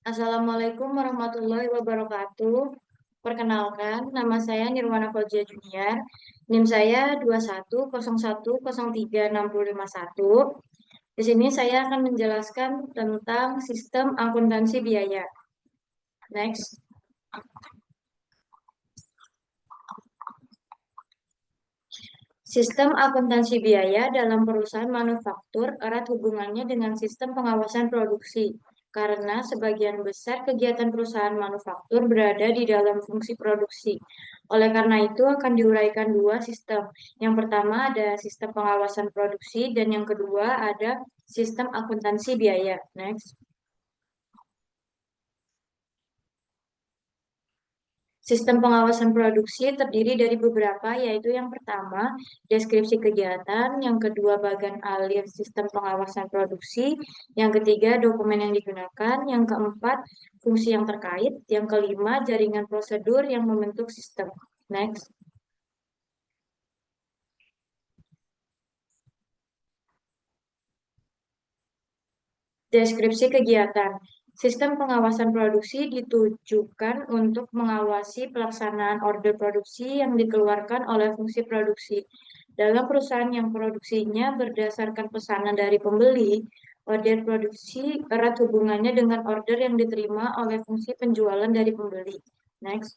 Assalamualaikum warahmatullahi wabarakatuh. Perkenalkan, nama saya Nirwana Fauzia Junior. NIM saya 2101036051. Di sini saya akan menjelaskan tentang sistem akuntansi biaya. Next. Sistem akuntansi biaya dalam perusahaan manufaktur erat hubungannya dengan sistem pengawasan produksi, karena sebagian besar kegiatan perusahaan manufaktur berada di dalam fungsi produksi. Oleh karena itu akan diuraikan dua sistem. Yang pertama ada sistem pengawasan produksi dan yang kedua ada sistem akuntansi biaya. Next. Sistem pengawasan produksi terdiri dari beberapa, yaitu yang pertama, deskripsi kegiatan, yang kedua, bagan alir sistem pengawasan produksi, yang ketiga, dokumen yang digunakan, yang keempat, fungsi yang terkait, yang kelima, jaringan prosedur yang membentuk sistem. Next. Deskripsi kegiatan. Sistem pengawasan produksi ditujukan untuk mengawasi pelaksanaan order produksi yang dikeluarkan oleh fungsi produksi. Dalam perusahaan yang produksinya berdasarkan pesanan dari pembeli, order produksi erat hubungannya dengan order yang diterima oleh fungsi penjualan dari pembeli. Next.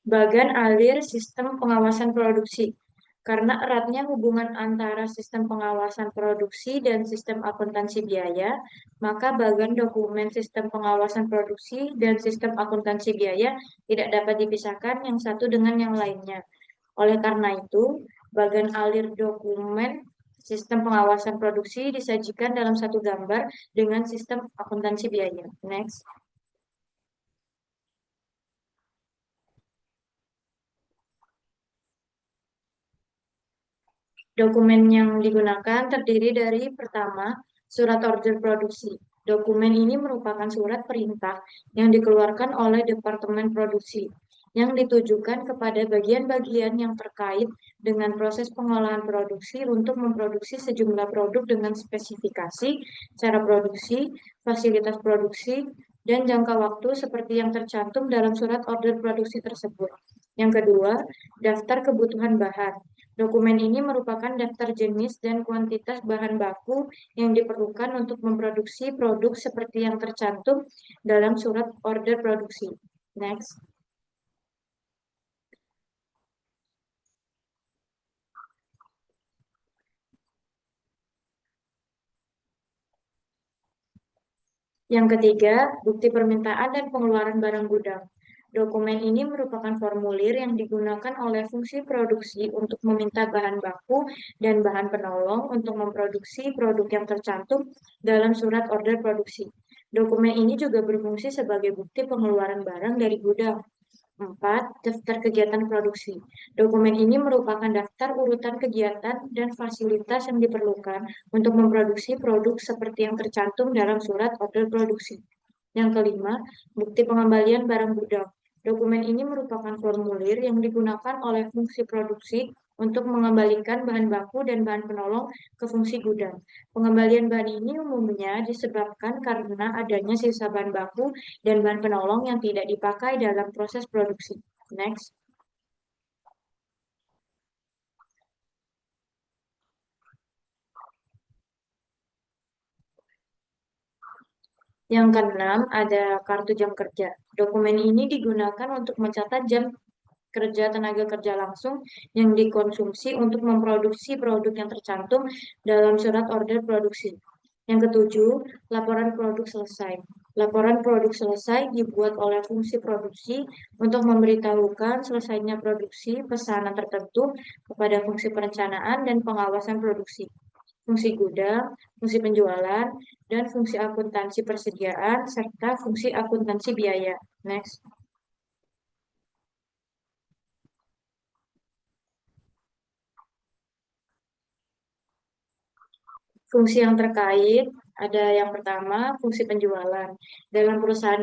Bagan alir sistem pengawasan produksi. Karena eratnya hubungan antara sistem pengawasan produksi dan sistem akuntansi biaya, maka bagan dokumen sistem pengawasan produksi dan sistem akuntansi biaya tidak dapat dipisahkan yang satu dengan yang lainnya. Oleh karena itu, bagan alir dokumen sistem pengawasan produksi disajikan dalam satu gambar dengan sistem akuntansi biaya. Next. Dokumen yang digunakan terdiri dari pertama, surat order produksi. Dokumen ini merupakan surat perintah yang dikeluarkan oleh Departemen Produksi yang ditujukan kepada bagian-bagian yang terkait dengan proses pengolahan produksi untuk memproduksi sejumlah produk dengan spesifikasi, cara produksi, fasilitas produksi, dan jangka waktu seperti yang tercantum dalam surat order produksi tersebut. Yang kedua, daftar kebutuhan bahan. Dokumen ini merupakan daftar jenis dan kuantitas bahan baku yang diperlukan untuk memproduksi produk seperti yang tercantum dalam surat order produksi. Next. Yang ketiga, bukti permintaan dan pengeluaran barang gudang. Dokumen ini merupakan formulir yang digunakan oleh fungsi produksi untuk meminta bahan baku dan bahan penolong untuk memproduksi produk yang tercantum dalam surat order produksi. Dokumen ini juga berfungsi sebagai bukti pengeluaran barang dari gudang. 4. Daftar kegiatan produksi. Dokumen ini merupakan daftar urutan kegiatan dan fasilitas yang diperlukan untuk memproduksi produk seperti yang tercantum dalam surat order produksi. Yang kelima, bukti pengembalian barang gudang. Dokumen ini merupakan formulir yang digunakan oleh fungsi produksi untuk mengembalikan bahan baku dan bahan penolong ke fungsi gudang. Pengembalian bahan ini umumnya disebabkan karena adanya sisa bahan baku dan bahan penolong yang tidak dipakai dalam proses produksi. Next. Yang keenam, ada kartu jam kerja. Dokumen ini digunakan untuk mencatat jam kerja tenaga kerja langsung yang dikonsumsi untuk memproduksi produk yang tercantum dalam surat order produksi. Yang ketujuh, laporan produk selesai. Laporan produk selesai dibuat oleh fungsi produksi untuk memberitahukan selesainya produksi pesanan tertentu kepada fungsi perencanaan dan pengawasan produksi, fungsi gudang, fungsi penjualan, dan fungsi akuntansi persediaan, serta fungsi akuntansi biaya. Next. Fungsi yang terkait ada yang pertama fungsi penjualan. Dalam perusahaan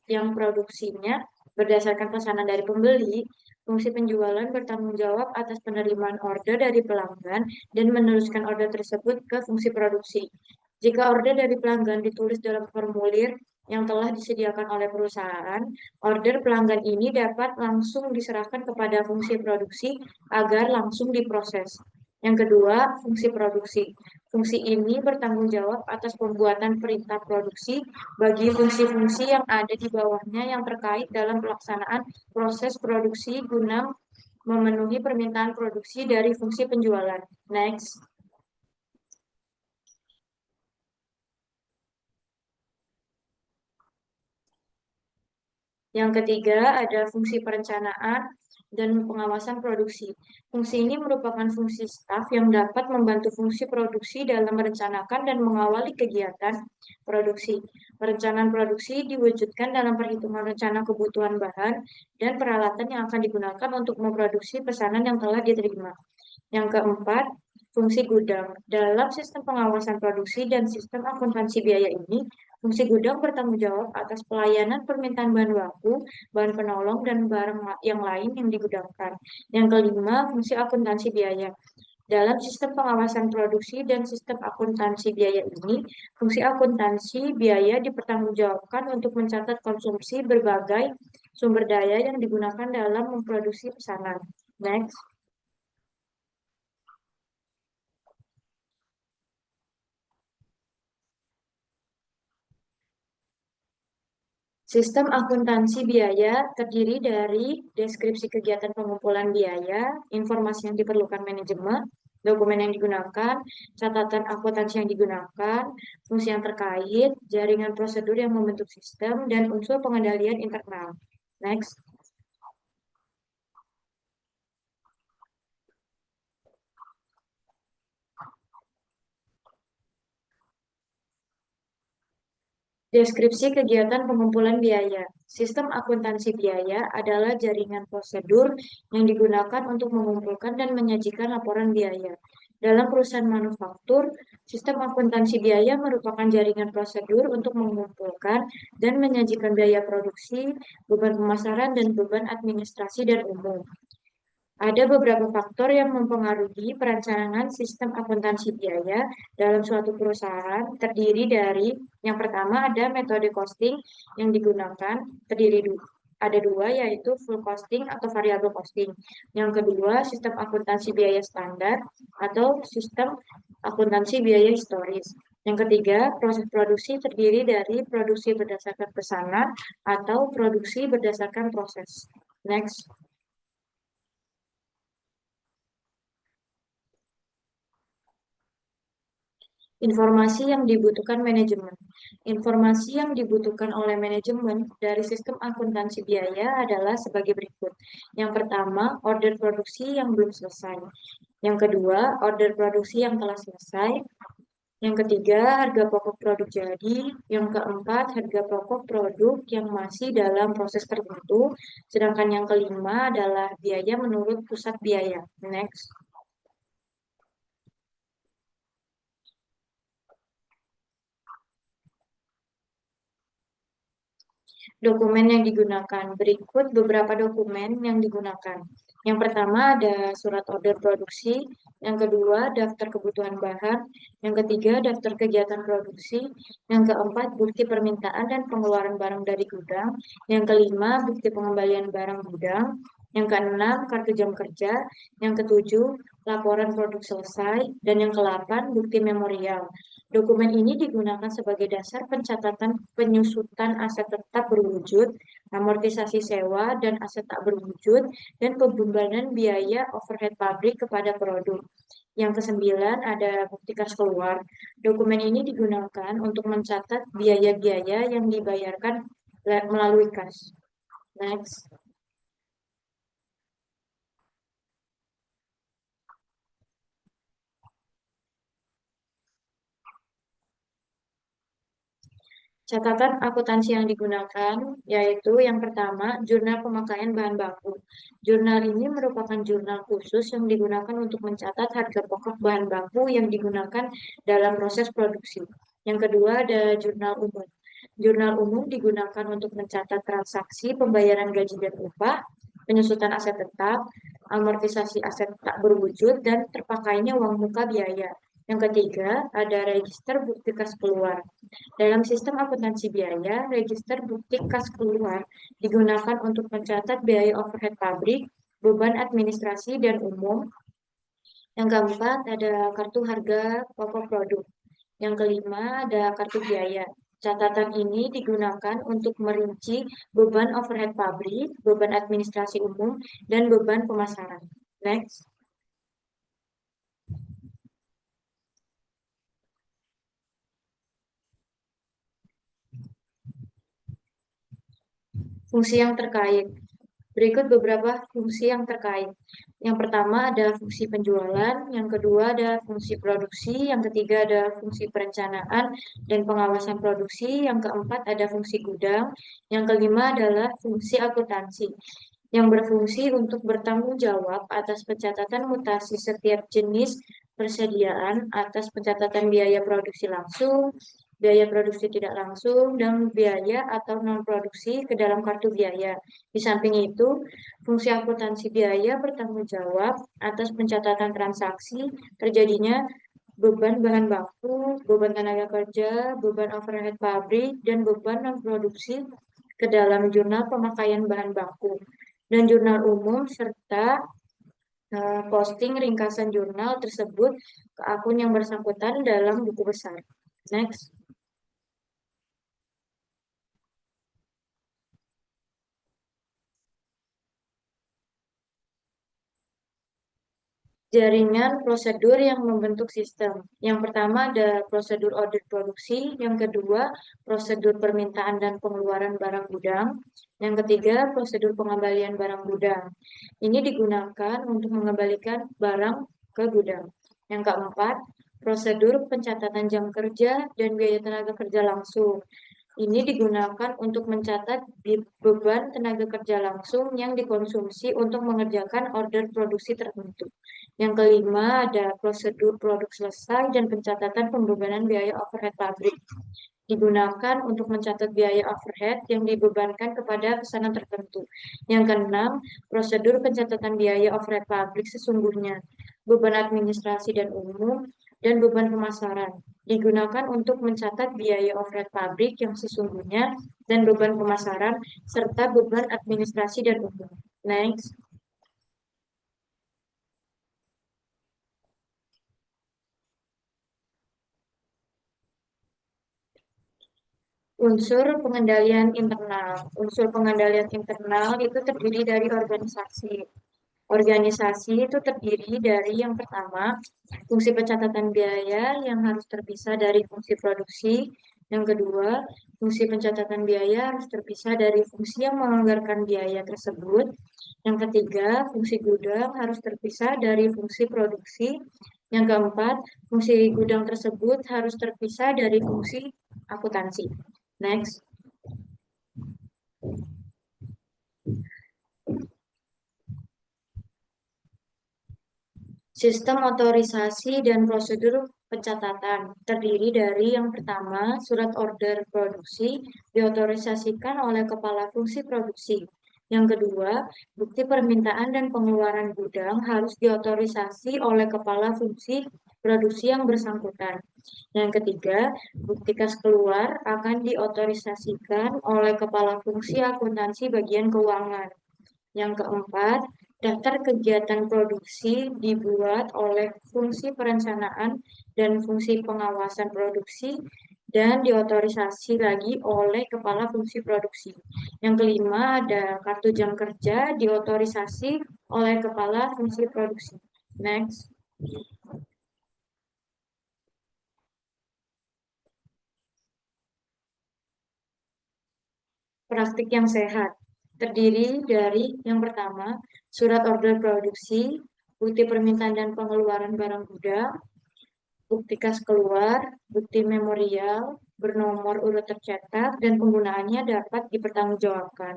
yang produksinya Berdasarkan pesanan dari pembeli, fungsi penjualan bertanggung jawab atas penerimaan order dari pelanggan dan meneruskan order tersebut ke fungsi produksi. Jika order dari pelanggan ditulis dalam formulir yang telah disediakan oleh perusahaan, order pelanggan ini dapat langsung diserahkan kepada fungsi produksi agar langsung diproses. Yang kedua, fungsi produksi. Fungsi ini bertanggung jawab atas pembuatan perintah produksi bagi fungsi-fungsi yang ada di bawahnya yang terkait dalam pelaksanaan proses produksi guna memenuhi permintaan produksi dari fungsi penjualan. Next. Yang ketiga, ada fungsi perencanaan dan pengawasan produksi. Fungsi ini merupakan fungsi staf yang dapat membantu fungsi produksi dalam merencanakan dan mengawali kegiatan produksi. Perencanaan produksi diwujudkan dalam perhitungan rencana kebutuhan bahan dan peralatan yang akan digunakan untuk memproduksi pesanan yang telah diterima. Yang keempat, fungsi gudang. Dalam sistem pengawasan produksi dan sistem akuntansi biaya ini, fungsi gudang bertanggung jawab atas pelayanan permintaan bahan baku, bahan penolong, dan barang yang lain yang digudangkan. Yang kelima, fungsi akuntansi biaya. Dalam sistem pengawasan produksi dan sistem akuntansi biaya ini, fungsi akuntansi biaya dipertanggungjawabkan untuk mencatat konsumsi berbagai sumber daya yang digunakan dalam memproduksi pesanan. Next. Sistem akuntansi biaya terdiri dari deskripsi kegiatan pengumpulan biaya, informasi yang diperlukan manajemen, dokumen yang digunakan, catatan akuntansi yang digunakan, fungsi yang terkait, jaringan prosedur yang membentuk sistem, dan unsur pengendalian internal. Next. Deskripsi kegiatan pengumpulan biaya. Sistem akuntansi biaya adalah jaringan prosedur yang digunakan untuk mengumpulkan dan menyajikan laporan biaya. Dalam perusahaan manufaktur, sistem akuntansi biaya merupakan jaringan prosedur untuk mengumpulkan dan menyajikan biaya produksi, beban pemasaran, dan beban administrasi dan umum. Ada beberapa faktor yang mempengaruhi perencanaan sistem akuntansi biaya dalam suatu perusahaan, terdiri dari yang pertama ada metode costing yang digunakan, ada dua yaitu full costing atau variable costing. Yang kedua, sistem akuntansi biaya standar atau sistem akuntansi biaya historis. Yang ketiga, proses produksi terdiri dari produksi berdasarkan pesanan atau produksi berdasarkan proses. Next. Informasi yang dibutuhkan manajemen. Informasi yang dibutuhkan oleh manajemen dari sistem akuntansi biaya adalah sebagai berikut. Yang pertama, order produksi yang belum selesai. Yang kedua, order produksi yang telah selesai. Yang ketiga, harga pokok produk jadi. Yang keempat, harga pokok produk yang masih dalam proses tertentu. Sedangkan yang kelima adalah biaya menurut pusat biaya. Next. Dokumen yang digunakan. Berikut beberapa dokumen yang digunakan. Yang pertama ada surat order produksi, yang kedua daftar kebutuhan bahan, yang ketiga daftar kegiatan produksi, yang keempat bukti permintaan dan pengeluaran barang dari gudang, yang kelima bukti pengembalian barang gudang, yang keenam kartu jam kerja, yang ketujuh laporan produk selesai, dan yang kedelapan bukti memorial. Dokumen ini digunakan sebagai dasar pencatatan penyusutan aset tetap berwujud, amortisasi sewa, dan aset tak berwujud, dan pembebanan biaya overhead pabrik kepada produk. Yang kesembilan ada bukti kas keluar. Dokumen ini digunakan untuk mencatat biaya-biaya yang dibayarkan melalui kas. Next. Catatan akuntansi yang digunakan yaitu yang pertama, jurnal pemakaian bahan baku. Jurnal ini merupakan jurnal khusus yang digunakan untuk mencatat harga pokok bahan baku yang digunakan dalam proses produksi. Yang kedua ada jurnal umum. Jurnal umum digunakan untuk mencatat transaksi pembayaran gaji dan upah, penyusutan aset tetap, amortisasi aset tak berwujud, dan terpakainya uang muka biaya. Yang ketiga, ada register bukti kas keluar. Dalam sistem akuntansi biaya, register bukti kas keluar digunakan untuk mencatat biaya overhead pabrik, beban administrasi dan umum. Yang keempat, ada kartu harga pokok produk. Yang kelima, ada kartu biaya. Catatan ini digunakan untuk merinci beban overhead pabrik, beban administrasi umum, dan beban pemasaran. Next. Fungsi yang terkait. Berikut beberapa fungsi yang terkait. Yang pertama ada fungsi penjualan, yang kedua ada fungsi produksi, yang ketiga ada fungsi perencanaan dan pengawasan produksi, yang keempat ada fungsi gudang, yang kelima adalah fungsi akuntansi yang berfungsi untuk bertanggung jawab atas pencatatan mutasi setiap jenis persediaan, atas pencatatan biaya produksi langsung, biaya produksi tidak langsung, dan biaya atau non-produksi ke dalam kartu biaya. Di samping itu, fungsi akuntansi biaya bertanggung jawab atas pencatatan transaksi terjadinya beban bahan baku, beban tenaga kerja, beban overhead pabrik, dan beban non-produksi ke dalam jurnal pemakaian bahan baku dan jurnal umum serta posting ringkasan jurnal tersebut ke akun yang bersangkutan dalam buku besar. Next. Jaringan prosedur yang membentuk sistem. Yang pertama ada prosedur audit produksi, yang kedua prosedur permintaan dan pengeluaran barang gudang, yang ketiga prosedur pengembalian barang gudang. Ini digunakan untuk mengembalikan barang ke gudang. Yang keempat, prosedur pencatatan jam kerja dan biaya tenaga kerja langsung. Ini digunakan untuk mencatat beban tenaga kerja langsung yang dikonsumsi untuk mengerjakan order produksi tertentu. Yang kelima ada prosedur produk selesai dan pencatatan pembebanan biaya overhead pabrik. Digunakan untuk mencatat biaya overhead yang dibebankan kepada pesanan tertentu. Yang keenam, prosedur pencatatan biaya overhead pabrik sesungguhnya, beban administrasi dan umum, dan beban pemasaran. Digunakan untuk mencatat biaya overhead pabrik yang sesungguhnya dan beban pemasaran, serta beban administrasi dan umum. Next. Unsur pengendalian internal. Unsur pengendalian internal itu terdiri dari organisasi. Organisasi itu terdiri dari yang pertama, fungsi pencatatan biaya yang harus terpisah dari fungsi produksi. Yang kedua, fungsi pencatatan biaya harus terpisah dari fungsi yang menganggarkan biaya tersebut. Yang ketiga, fungsi gudang harus terpisah dari fungsi produksi. Yang keempat, fungsi gudang tersebut harus terpisah dari fungsi akuntansi. Next. Sistem otorisasi dan prosedur pencatatan terdiri dari yang pertama, surat order produksi diotorisasikan oleh kepala fungsi produksi. Yang kedua, bukti permintaan dan pengeluaran gudang harus diotorisasi oleh kepala fungsi produksi yang bersangkutan. Yang ketiga, bukti kas keluar akan diotorisasikan oleh kepala fungsi akuntansi bagian keuangan. Yang keempat, daftar kegiatan produksi dibuat oleh fungsi perencanaan dan fungsi pengawasan produksi dan diotorisasi lagi oleh kepala fungsi produksi. Yang kelima, ada kartu jam kerja diotorisasi oleh kepala fungsi produksi. Next. Praktik yang sehat terdiri dari yang pertama, surat order produksi, bukti permintaan dan pengeluaran barang gudang, bukti kas keluar, bukti memorial, bernomor urut tercetak, dan penggunaannya dapat dipertanggungjawabkan.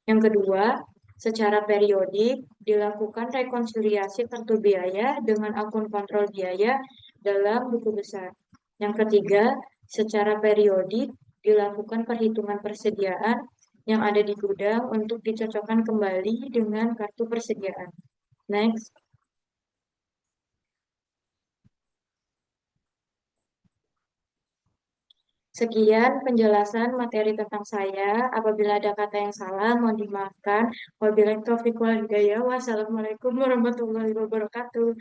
Yang kedua, secara periodik dilakukan rekonsiliasi kartu biaya dengan akun kontrol biaya dalam buku besar. Yang ketiga, secara periodik dilakukan perhitungan persediaan yang ada di gudang untuk dicocokkan kembali dengan kartu persediaan. Next. Sekian penjelasan materi tentang saya. Apabila ada kata yang salah, mohon dimaafkan. Wabillahi taufiq wal hidayah. Wassalamualaikum warahmatullahi wabarakatuh.